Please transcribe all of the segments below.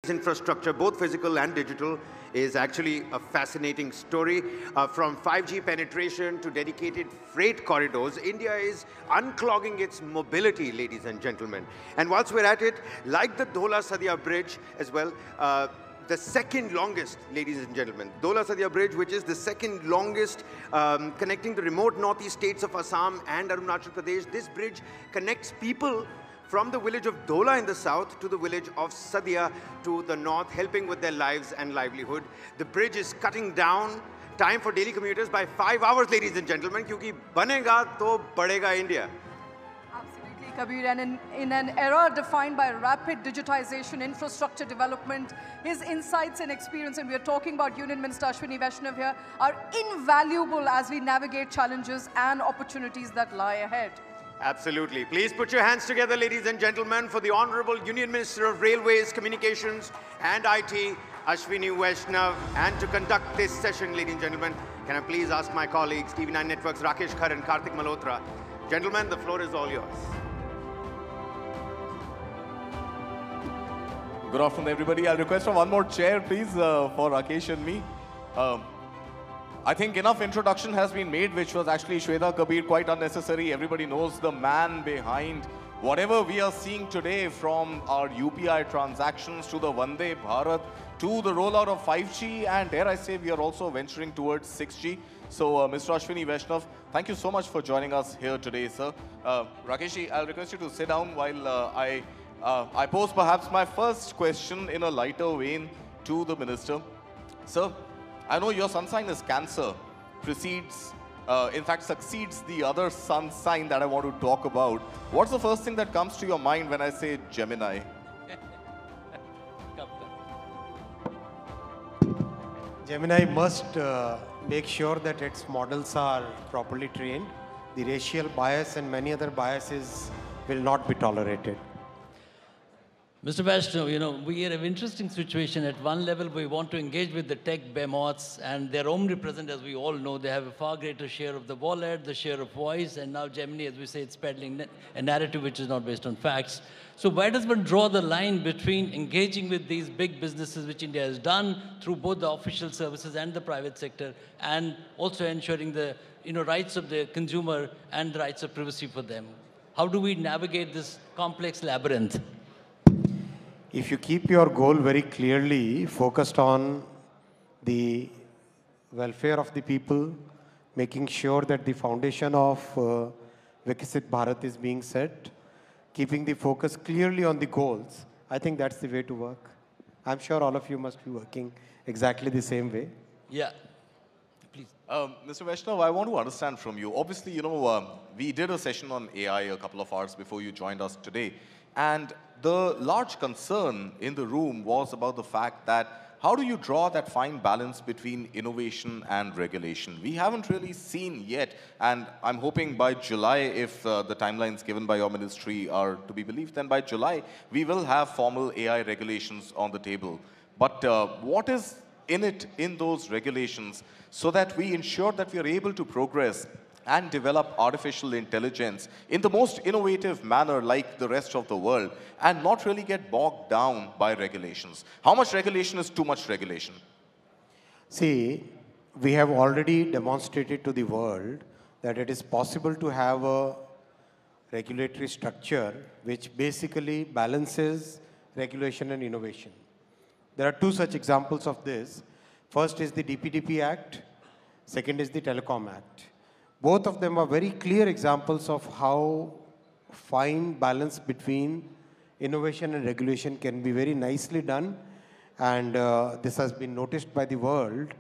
infrastructure, both physical and digital, is actually a fascinating story. From 5G penetration to dedicated freight corridors, India is unclogging its mobility, ladies and gentlemen. And whilst we're at it, like the Dhola Sadia Bridge as well, the second longest, ladies and gentlemen, Dhola Sadia Bridge, which is the second longest connecting the remote northeast states of Assam and Arunachal Pradesh. This bridge connects people from the village of Dhola in the south to the village of Sadia to the north, helping with their lives and livelihood. The bridge is cutting down time for daily commuters by 5 hours, ladies and gentlemen, क्योंकि बनेगा तो बढ़ेगा India. Absolutely, Kabir. And in an era defined by rapid digitization, infrastructure development, his insights and experience, and we are talking about Union Minister Ashwini Vaishnaw here, are invaluable as we navigate challenges and opportunities that lie ahead. Absolutely. Please put your hands together, ladies and gentlemen, for the Honorable Union Minister of Railways, Communications and IT, Ashwini Vaishnaw. And to conduct this session, ladies and gentlemen, can I please ask my colleagues, TV9 Networks, Rakesh Khar and Karthik Malhotra. Gentlemen, the floor is all yours. Good afternoon, everybody. I'll request for one more chair, please, for Rakesh and me. I think enough introduction has been made, which was actually, Shweta, Kabir, quite unnecessary. Everybody knows the man behind whatever we are seeing today, from our UPI transactions to the Vande Bharat to the rollout of 5G, and dare I say, we are also venturing towards 6G. So, Mr. Ashwini Vaishnaw, thank you so much for joining us here today, sir. Rakesh, I'll request you to sit down while I pose perhaps my first question in a lighter vein to the minister. Sir, I know your sun sign is Cancer, precedes, in fact succeeds the other sun sign that I want to talk about. What's the first thing that comes to your mind when I say Gemini? Gemini must make sure that its models are properly trained. The racial bias and many other biases will not be tolerated. Mr. Vaishnaw, you know, we are in an interesting situation. At one level, we want to engage with the tech behemoths, and they're omnipresent, as we all know. They have a far greater share of the wallet, the share of voice, and now Gemini, as we say, it's peddling a narrative which is not based on facts. So where does one draw the line between engaging with these big businesses, which India has done through both the official services and the private sector, and also ensuring the rights of the consumer and the rights of privacy for them? How do we navigate this complex labyrinth? If you keep your goal very clearly focused on the welfare of the people, making sure that the foundation of Viksit Bharat is being set, keeping the focus clearly on the goals, I think that's the way to work. I'm sure all of you must be working exactly the same way. Yeah. Please. Mr. Vaishnaw, I want to understand from you. Obviously, you know, we did a session on AI a couple of hours before you joined us today. And the large concern in the room was about the fact that how do you draw that fine balance between innovation and regulation? We haven't really seen yet, and I'm hoping by July, if the timelines given by your ministry are to be believed, then by July, we will have formal AI regulations on the table. But what is in it in those regulations so that we ensure that we are able to progress and develop artificial intelligence in the most innovative manner like the rest of the world, and not really get bogged down by regulations? How much regulation is too much regulation? See, we have already demonstrated to the world that it is possible to have a regulatory structure which basically balances regulation and innovation. There are two such examples of this. First is the DPDP Act, second is the Telecom Act. Both of them are very clear examples of how fine balance between innovation and regulation can be very nicely done. And this has been noticed by the world.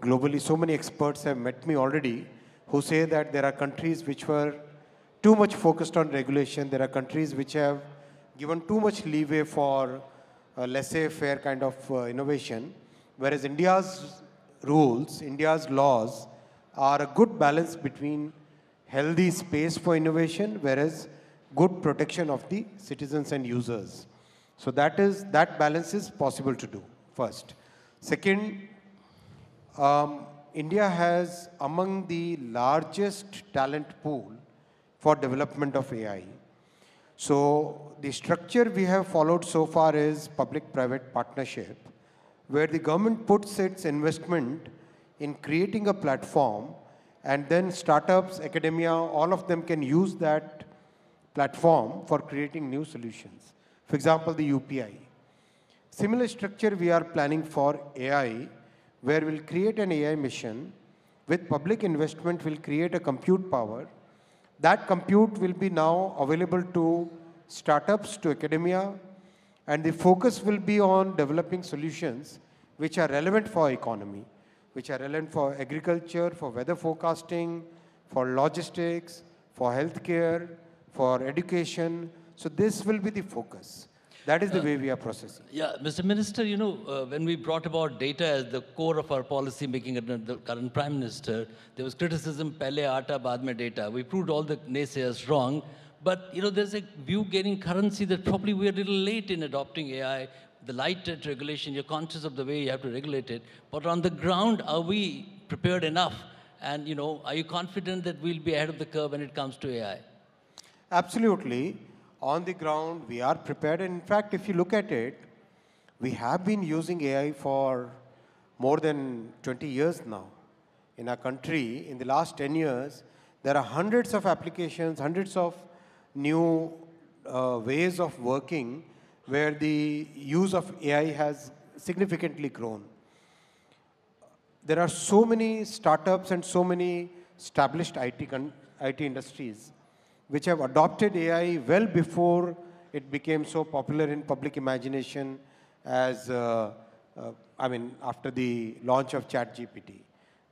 Globally, so many experts have met me already who say that there are countries which were too much focused on regulation. There are countries which have given too much leeway for a laissez-faire kind of innovation. Whereas India's rules, India's laws, are a good balance between healthy space for innovation, whereas good protection of the citizens and users. So that balance is possible to do, first. Second, India has among the largest talent pool for development of AI. So the structure we have followed so far is public-private partnership, where the government puts its investment in creating a platform, and then startups, academia, all of them can use that platform for creating new solutions. For example, the UPI. Similar structure we are planning for AI, where we'll create an AI mission. With public investment, we'll create a compute power. That compute will be now available to startups, to academia, and the focus will be on developing solutions which are relevant for economy, which are relevant for agriculture, for weather forecasting, for logistics, for healthcare, for education. So this will be the focus. That is the way we are processing. Yeah, Mr. Minister, you know, when we brought about data as the core of our policy making under the current Prime Minister, there was criticism, pehle aata, baad mein data. We proved all the naysayers wrong. But, you know, there's a view gaining currency that probably we're a little late in adopting AI. The light touch regulation, you're conscious of the way you have to regulate it. But on the ground, are we prepared enough? And, you know, are you confident that we'll be ahead of the curve when it comes to AI? Absolutely. On the ground, we are prepared. And in fact, if you look at it, we have been using AI for more than 20 years now. In our country, in the last 10 years, there are hundreds of applications, hundreds of new ways of working where the use of AI has significantly grown. There are so many startups and so many established IT industries which have adopted AI well before it became so popular in public imagination as, after the launch of ChatGPT.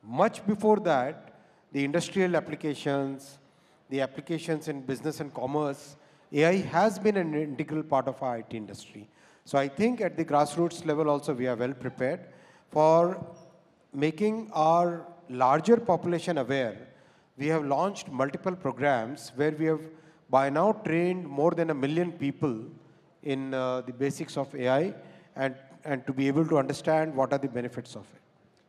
Much before that, the industrial applications, the applications in business and commerce, AI has been an integral part of our IT industry. So I think at the grassroots level also we are well prepared for making our larger population aware. We have launched multiple programs where we have by now trained more than 1 million people in the basics of AI and to be able to understand what are the benefits of it.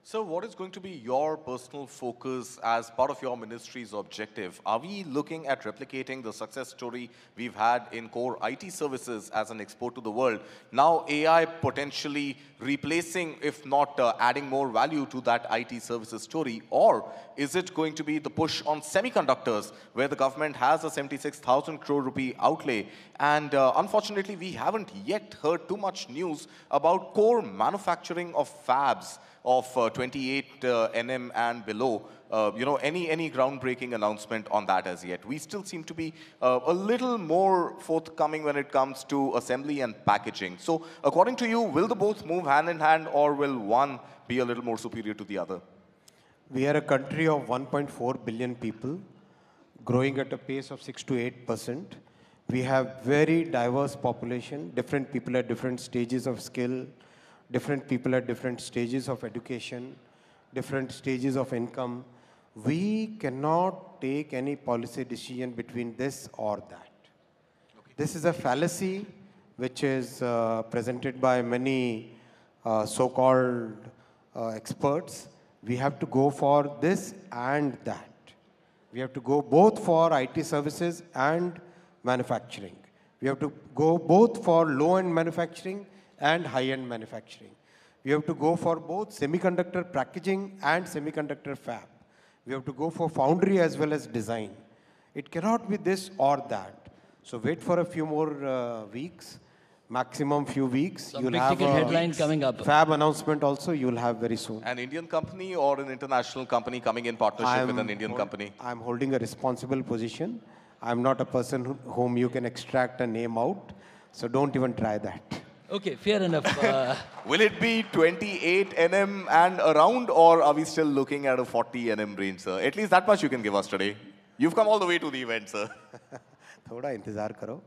So what is going to be your personal focus as part of your ministry's objective? Are we looking at replicating the success story we've had in core IT services as an export to the world? Now AI potentially replacing, if not adding more value to that IT services story? Or is it going to be the push on semiconductors where the government has a 76,000 crore rupee outlay? And unfortunately, we haven't yet heard too much news about core manufacturing of fabs of 28 nm and below. Any groundbreaking announcement on that as yet? We still seem to be a little more forthcoming when it comes to assembly and packaging. So according to you, will the both move hand in hand, or will one be a little more superior to the other? We are a country of 1.4 billion people, growing at a pace of 6 to 8%. We have very diverse population, different people at different stages of skill, different people at different stages of education, different stages of income. We cannot take any policy decision between this or that. Okay. This is a fallacy which is presented by many so-called experts. We have to go for this and that. We have to go both for IT services and manufacturing. We have to go both for low-end manufacturing and high-end manufacturing. We have to go for both semiconductor packaging and semiconductor fab. We have to go for foundry as well as design. It cannot be this or that. So wait for a few more weeks, maximum few weeks. Some you'll have a headline coming up. Fab announcement also you'll have very soon. An Indian company or an international company coming in partnership with an Indian company? I'm holding a responsible position. I'm not a person whom you can extract a name out. So don't even try that. Okay, fair enough. Will it be 28 nm and around, or are we still looking at a 40 nm range, sir? At least that much you can give us today. You've come all the way to the event, sir. Thoda intezar karo.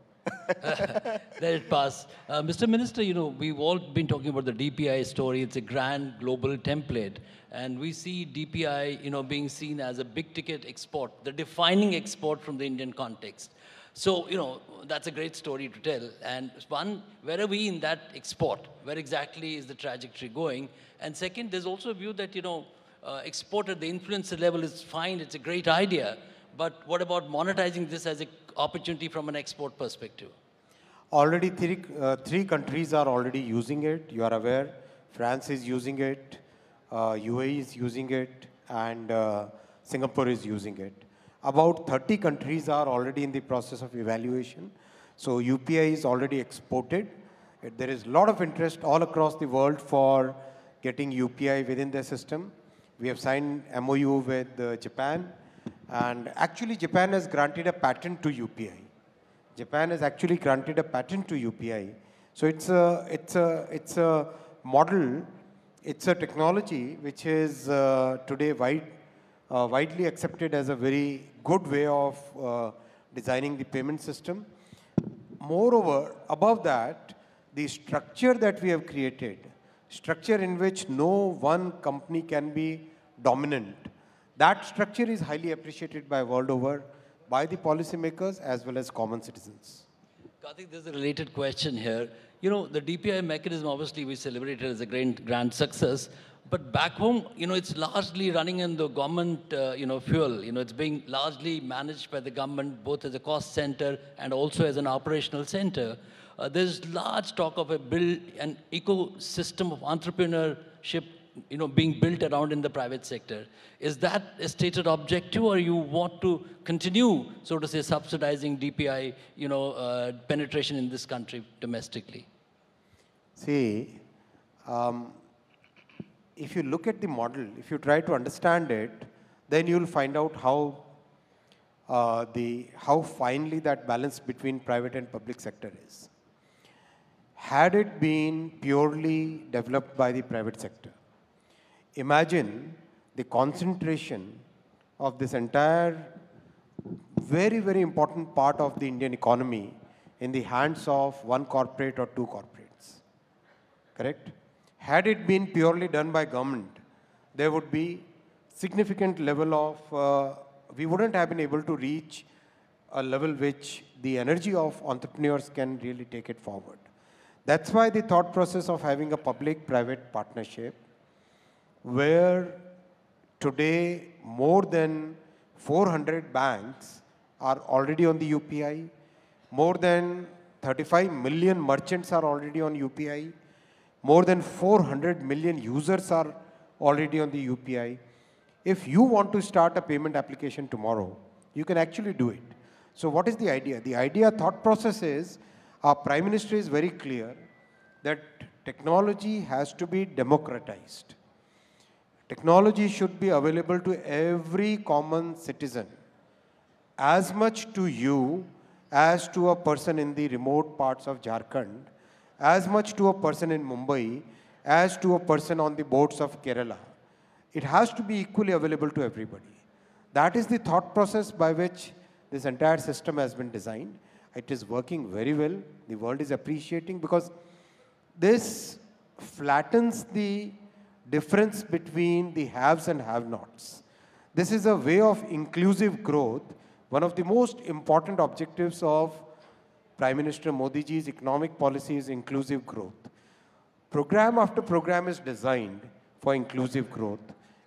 Let it pass. Mr. Minister, we've all been talking about the DPI story. It's a grand global template. And we see DPI, being seen as a big-ticket export, the defining export from the Indian context. So, that's a great story to tell. And one, where are we in that export? Where exactly is the trajectory going? And second, there's also a view that, export at the influencer level is fine. It's a great idea. But what about monetizing this as an opportunity from an export perspective? Already three countries are already using it. You are aware. France is using it, UAE is using it, and Singapore is using it. About 30 countries are already in the process of evaluation. So UPI is already exported. There is a lot of interest all across the world for getting UPI within their system. We have signed MOU with Japan, and actually Japan has granted a patent to UPI. Japan has actually granted a patent to UPI. So it's a model, it's a technology which is today widely accepted as a very good way of designing the payment system. Moreover, above that, the structure that we have created, structure in which no one company can be dominant, that structure is highly appreciated by world over, by the policymakers as well as common citizens. Karthik, there's a related question here. You know, the DPI mechanism, obviously, we celebrated as a grand success. But back home, you know, it's largely running in the government, fuel. You know, it's being largely managed by the government, both as a cost center and also as an operational center. There's large talk of an ecosystem of entrepreneurship, you know, being built around in the private sector. Is that a stated objective, or you want to continue, so to say, subsidizing DPI, penetration in this country domestically? See, if you look at the model, if you try to understand it, then you'll find out how finely that balance between private and public sector is. Had it been purely developed by the private sector, imagine the concentration of this entire very, very important part of the Indian economy in the hands of one corporate or two corporates. Correct? Had it been purely done by government, there would be significant level of, we wouldn't have been able to reach a level which the energy of entrepreneurs can really take it forward. That's why the thought process of having a public-private partnership, where today more than 400 banks are already on the UPI, more than 35 million merchants are already on UPI, more than 400 million users are already on the UPI. If you want to start a payment application tomorrow, you can actually do it. So what is the idea? The idea, thought process is, our Prime Minister is very clear that technology has to be democratized. Technology should be available to every common citizen, as much to you as to a person in the remote parts of Jharkhand, as much to a person in Mumbai, as to a person on the boats of Kerala. It has to be equally available to everybody. That is the thought process by which this entire system has been designed. It is working very well. The world is appreciating, because this flattens the difference between the haves and have-nots. This is a way of inclusive growth. One of the most important objectives of Prime Minister Modi ji's economic policy is inclusive growth. Program after program is designed for inclusive growth.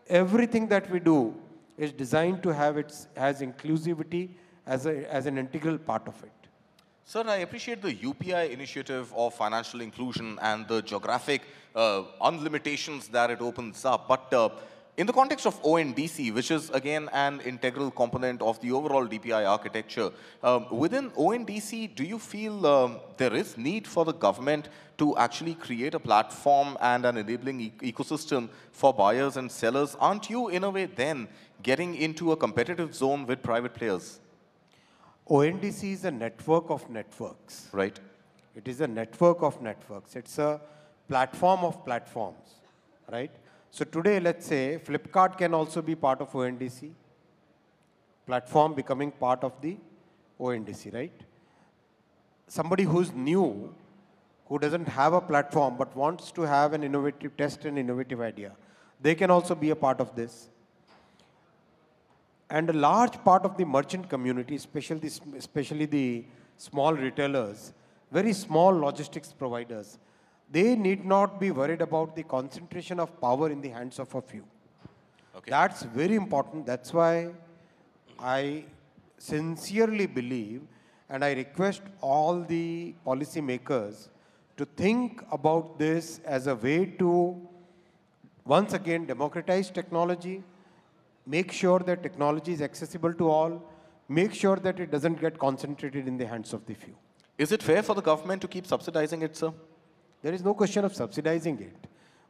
Everything that we do is designed to have has inclusivity as an integral part of it. Sir, I appreciate the UPI initiative of financial inclusion and the geographic unlimitations that it opens up. But in the context of ONDC, which is again an integral component of the overall DPI architecture, within ONDC, do you feel there is need for the government to actually create a platform and an enabling ecosystem for buyers and sellers? Aren't you, in a way, then getting into a competitive zone with private players? ONDC is a network of networks. Right. It is a network of networks. It's a platform of platforms, right? So today, let's say, Flipkart can also be part of ONDC, platform becoming part of the ONDC, right? Somebody who's new, who doesn't have a platform but wants to have an innovative test and innovative idea, they can also be a part of this. And a large part of the merchant community, especially the small retailers, very small logistics providers, they need not be worried about the concentration of power in the hands of a few. Okay. That's very important. That's why I sincerely believe, and I request all the policy makers to think about this as a way to, once again, democratize technology, make sure that technology is accessible to all, make sure that it doesn't get concentrated in the hands of the few. Is it fair for the government to keep subsidizing it, sir? There is no question of subsidizing it.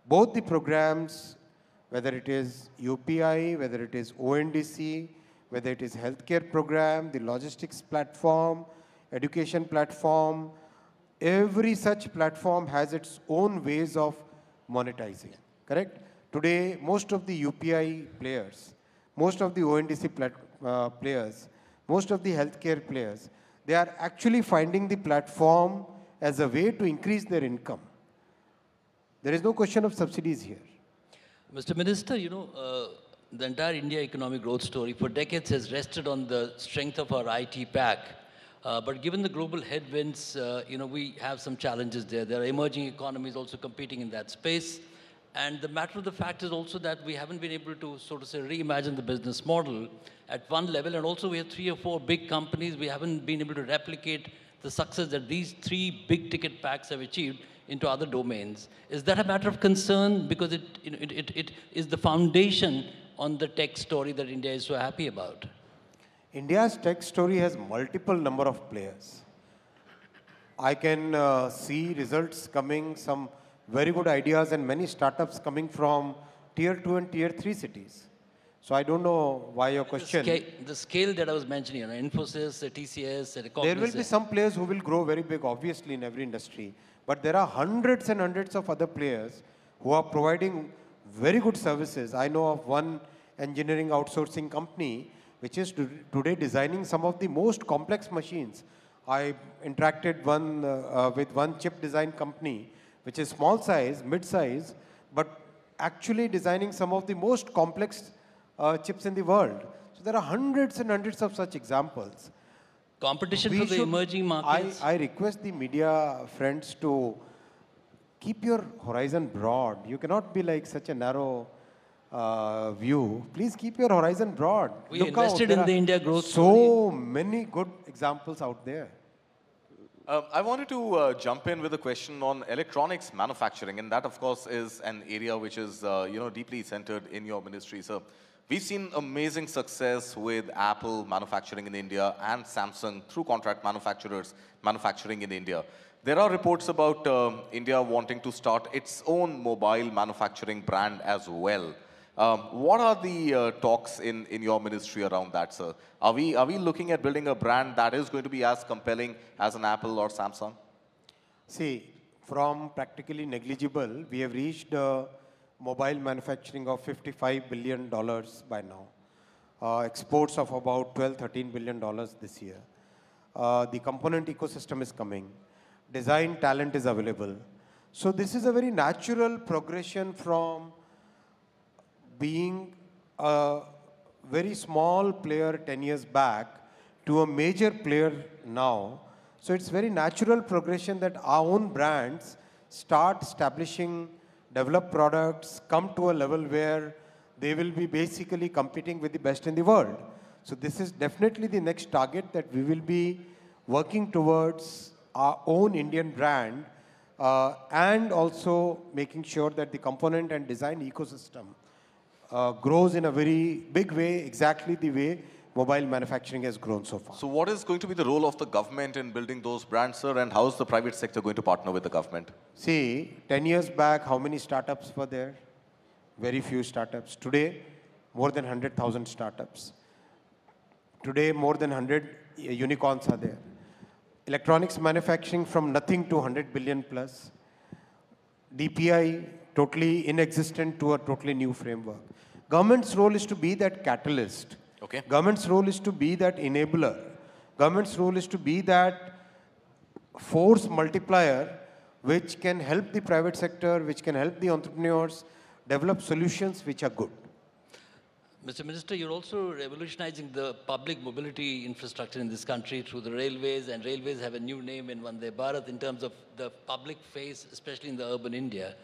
Both the programs, whether it is UPI, whether it is ONDC, whether it is healthcare program, the logistics platform, education platform, every such platform has its own ways of monetizing, correct? Today, most of the UPI players, most of the ONDC players, most of the healthcare players, they are actually finding the platform as a way to increase their income. There is no question of subsidies here. Mr. Minister, the entire India economic growth story for decades has rested on the strength of our IT pack. But given the global headwinds, we have some challenges there. There are emerging economies also competing in that space. And the matter of the fact is also that we haven't been able to, so to say, reimagine the business model at one level. And also we have 3 or 4 big companies. We haven't been able to replicate the success that these 3 big ticket packs have achieved into other domains. Is that a matter of concern? Because it is the foundation on the tech story that India is so happy about. India's tech story has multiple number of players. I can see results coming, some very good ideas and many startups coming from tier 2 and tier 3 cities. So I don't know why your question. The scale that I was mentioning, Infosys, TCS, there will be some players who will grow very big, obviously, in every industry. But there are hundreds and hundreds of other players who are providing very good services. I know of one engineering outsourcing company which is today designing some of the most complex machines. I interacted with one chip design company which is small size, mid-size, but actually designing some of the most complex chips in the world. So there are hundreds and hundreds of such examples. Competition for the emerging markets. I request the media friends to keep your horizon broad. You cannot be like such a narrow view. Please keep your horizon broad. We invested in the India growth so many good examples out there. I wanted to jump in with a question on electronics manufacturing, and that, of course, is an area which is deeply centered in your ministry. So, we've seen amazing success with Apple manufacturing in India and Samsung through contract manufacturers manufacturing in India. There are reports about India wanting to start its own mobile manufacturing brand as well. What are the talks in your ministry around that, sir? Are we looking at building a brand that is going to be as compelling as an Apple or Samsung? See, from practically negligible, we have reached mobile manufacturing of $55 billion by now. Exports of about $12–13 billion this year. The component ecosystem is coming. Design talent is available. So this is a very natural progression from being a very small player 10 years back to a major player now. So it's very natural progression that our own brands start establishing, develop products, come to a level where they will be basically competing with the best in the world. So this is definitely the next target that we will be working towards our own Indian brand and also making sure that the component and design ecosystem grows in a very big way, exactly the way mobile manufacturing has grown so far. So what is going to be the role of the government in building those brands, sir, and how is the private sector going to partner with the government? See, 10 years back, how many startups were there? Very few startups. Today, more than 100,000 startups. Today, more than 100 unicorns are there. Electronics manufacturing from nothing to 100 billion plus. DPI, totally inexistent to a totally new framework. Government's role is to be that catalyst. Okay. Government's role is to be that enabler. Government's role is to be that force multiplier which can help the private sector, which can help the entrepreneurs develop solutions which are good. Mr. Minister, you're also revolutionizing the public mobility infrastructure in this country through the railways, and railways have a new name in Vande Bharat in terms of the public face, especially in the urban India.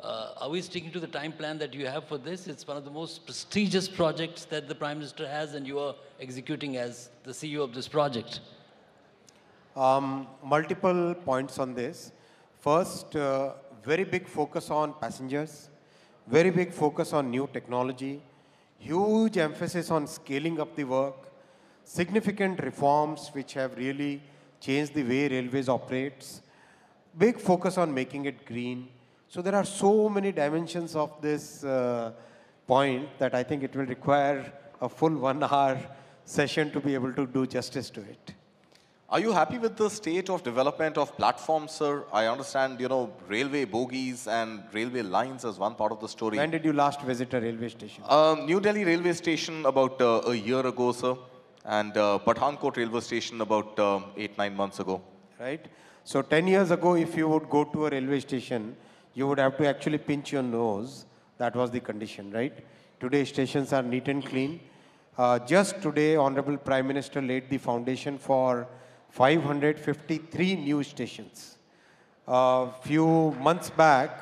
Are we sticking to the time plan that you have for this? It's one of the most prestigious projects that the Prime Minister has, and you are executing as the CEO of this project. Multiple points on this. First, very big focus on passengers, very big focus on new technology, huge emphasis on scaling up the work, significant reforms which have really changed the way railways operates, big focus on making it green. So there are so many dimensions of this point that I think it will require a full 1 hour session to be able to do justice to it. Are you happy with the state of development of platforms, sir? I understand, railway bogies and railway lines as one part of the story. When did you last visit a railway station? New Delhi railway station about a year ago, sir. And Pathankot railway station about 8-9 months ago. Right? So 10 years ago, if you would go to a railway station, you would have to actually pinch your nose. That was the condition, right? Today, stations are neat and clean. Just today, Honorable Prime Minister laid the foundation for 553 new stations. Few months back,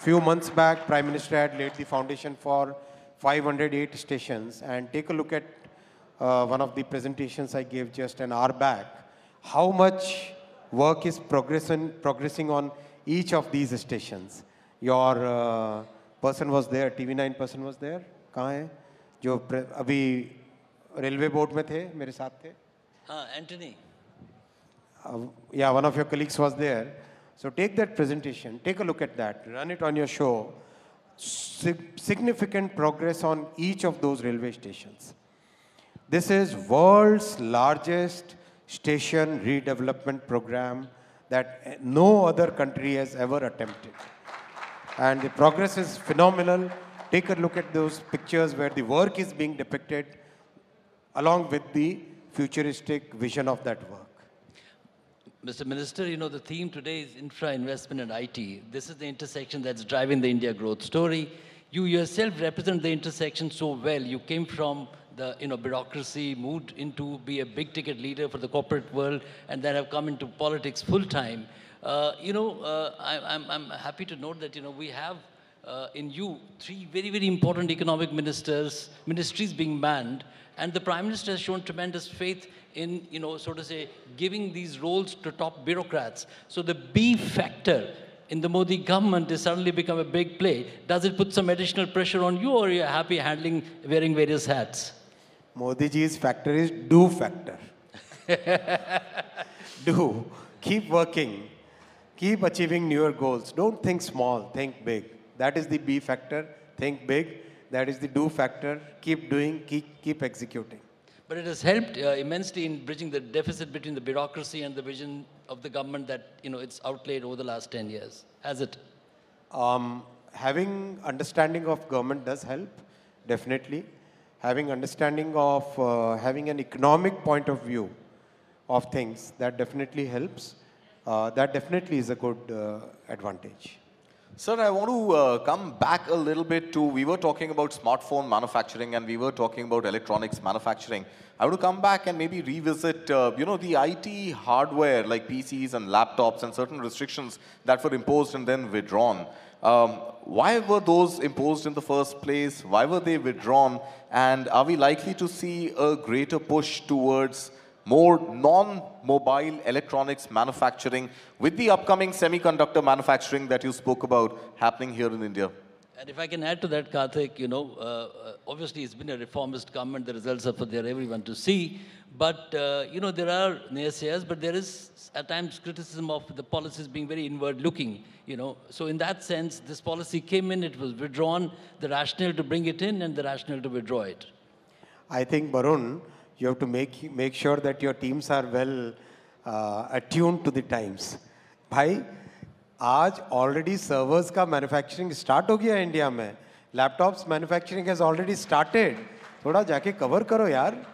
Prime Minister had laid the foundation for 508 stations. And take a look at one of the presentations I gave just an hour back. How much work is progressing on each of these stations. Your person was there, TV9 person was there. कहाँ है? जो अभी railway board में थे, मेरे साथ थे. Anthony. Yeah, one of your colleagues was there. So take that presentation, take a look at that, run it on your show. Significant progress on each of those railway stations. This is world's largest station redevelopment program that no other country has ever attempted. And the progress is phenomenal. Take a look at those pictures where the work is being depicted along with the futuristic vision of that work. Mr. Minister, the theme today is infra, investment and IT. This is the intersection that's driving the India growth story. You yourself represent the intersection so well. You came from the bureaucracy, moved into be a big ticket leader for the corporate world, and then have come into politics full time. I'm happy to note that we have in you 3 very, very important economic ministries being manned, and the Prime Minister has shown tremendous faith in, so to say, giving these roles to top bureaucrats. So the B factor in the Modi government has suddenly become a big play. Does it put some additional pressure on you, or are you happy wearing various hats? Modi ji's factor is do factor. Do. Keep working. Keep achieving newer goals. Don't think small, think big. That is the B factor. Think big. That is the do factor. Keep doing, keep executing. But it has helped immensely in bridging the deficit between the bureaucracy and the vision of the government that it's outlaid over the last 10 years. Has it? Having understanding of government does help, definitely. Having understanding of, having an economic point of view of things, that definitely helps. That definitely is a good advantage. Sir, I want to come back a little bit to, we were talking about smartphone manufacturing and we were talking about electronics manufacturing. I want to come back and maybe revisit, the IT hardware like PCs and laptops and certain restrictions that were imposed and then withdrawn. Why were those imposed in the first place? Why were they withdrawn? And are we likely to see a greater push towards more non-mobile electronics manufacturing with the upcoming semiconductor manufacturing that you spoke about happening here in India? And if I can add to that, Karthik, obviously it's been a reformist government. The results are for everyone to see. But, there are naysayers, but there is at times criticism of the policies being very inward-looking, So in that sense, this policy came in, it was withdrawn, the rationale to bring it in and the rationale to withdraw it. I think, Barun, you have to make sure that your teams are well attuned to the times. Bhai, आज already servers का manufacturing start हो गया India में. Laptops manufacturing has already started. थोड़ा जाके cover करो यार.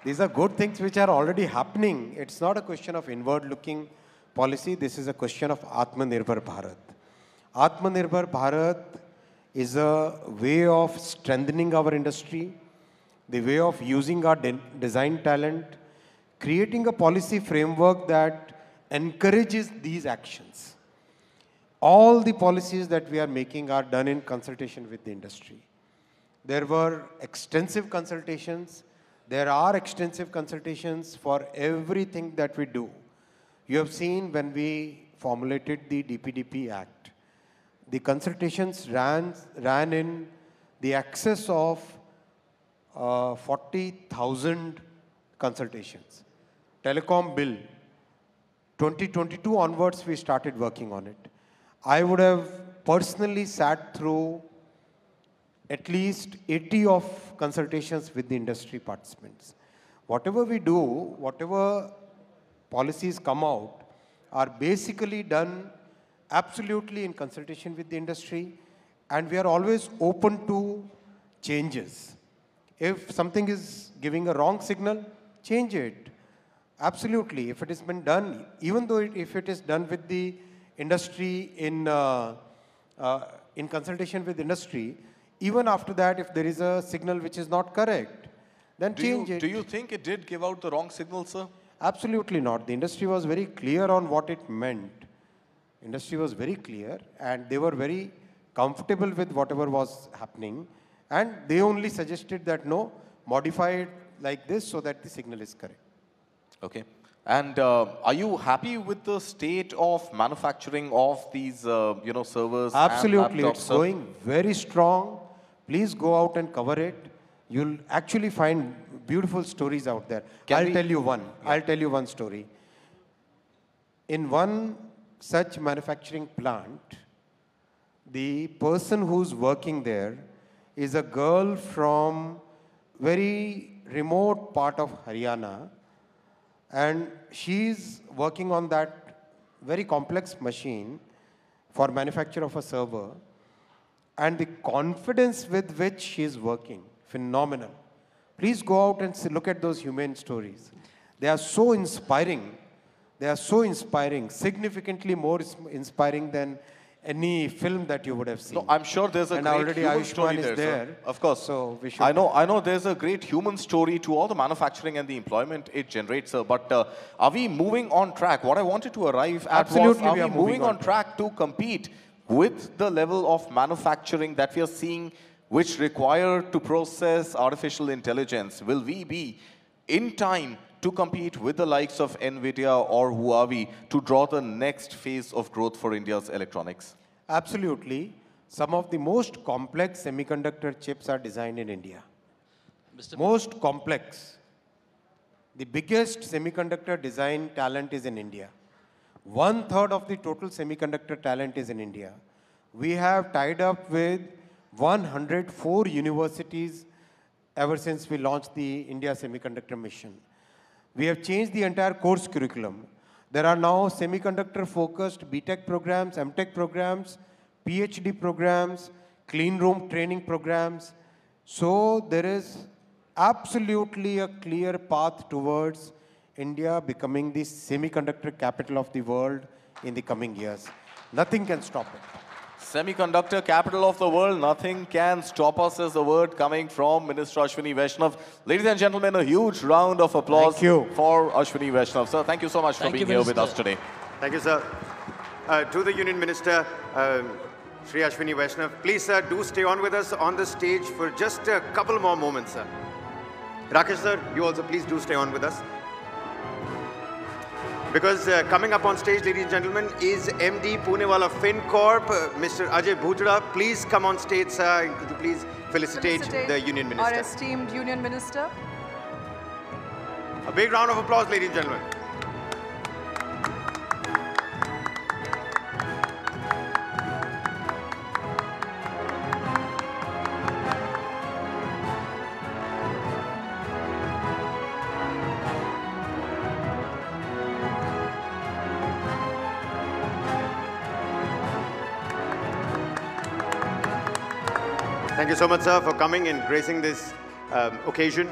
These are good things which are already happening. It's not a question of inward-looking policy. This is a question of Atmanirbhar Bharat. Atmanirbhar Bharat is a way of strengthening our industry, the way of using our design talent, creating a policy framework that encourages these actions. all the policies that we are making are done in consultation with the industry. There were extensive consultations. There are extensive consultations for everything that we do. You have seen when we formulated the DPDP Act, the consultations ran in the excess of 40,000 consultations. Telecom bill, 2022 onwards, we started working on it. I would have personally sat through at least 80 of consultations with the industry participants. Whatever we do, whatever policies come out, are basically done absolutely in consultation with the industry, and we are always open to changes. If something is giving a wrong signal, change it. Absolutely. If it has been done, even though if it is done with the industry in consultation with industry, even after that, if there is a signal which is not correct, then change it. Do you think it did give out the wrong signal, sir? Absolutely not. The industry was very clear on what it meant. Industry was very clear, and they were very comfortable with whatever was happening, and they only suggested that no, modify it like this so that the signal is correct. Okay. And are you happy with the state of manufacturing of these, servers? Absolutely, and laptops, it's going very strong. Please go out and cover it. You'll actually find beautiful stories out there. I'll tell you one. Yeah. I'll tell you one story. In one such manufacturing plant, the person who's working there is a girl from very remote part of Haryana, and she's working on that very complex machine for manufacture of a server, and the confidence with which she's working, phenomenal. Please go out and look at those human stories. They are so inspiring. They are so inspiring, significantly more inspiring than any film that you would have seen. No, I'm sure there's a great human story there. Of course. So we should. I know there's a great human story to all the manufacturing and the employment it generates, sir. But are we moving on track? What I wanted to arrive at was, are we moving on track to compete with the level of manufacturing that we are seeing, which require to process artificial intelligence? Will we be in time to compete with the likes of NVIDIA or Huawei to draw the next phase of growth for India's electronics? Absolutely. Some of the most complex semiconductor chips are designed in India. Most complex. The biggest semiconductor design talent is in India. 1/3 of the total semiconductor talent is in India. We have tied up with 104 universities ever since we launched the India Semiconductor Mission. We have changed the entire course curriculum. There are now semiconductor-focused BTech programs, MTech programs, PhD programs, clean room training programs. So there is absolutely a clear path towards India becoming the semiconductor capital of the world in the coming years. Nothing can stop it. Semiconductor capital of the world, nothing can stop us, is the word coming from Minister Ashwini Vaishnaw. Ladies and gentlemen, a huge round of applause for Ashwini Vaishnaw. Sir, thank you so much for being here with us today. Thank you, sir. To the Union Minister, Shri Ashwini Vaishnaw, please, sir, do stay on with us on the stage for just a couple more moments, sir. Rakesh, sir, you also please do stay on with us. Because coming up on stage, ladies and gentlemen, is MD Punewala FinCorp, Mr. Ajay Bhutra. Please come on stage, sir. Could you please felicitate the Union Minister? Our esteemed Union Minister. A big round of applause, ladies and gentlemen. Thank you so much, sir, for coming and gracing this occasion.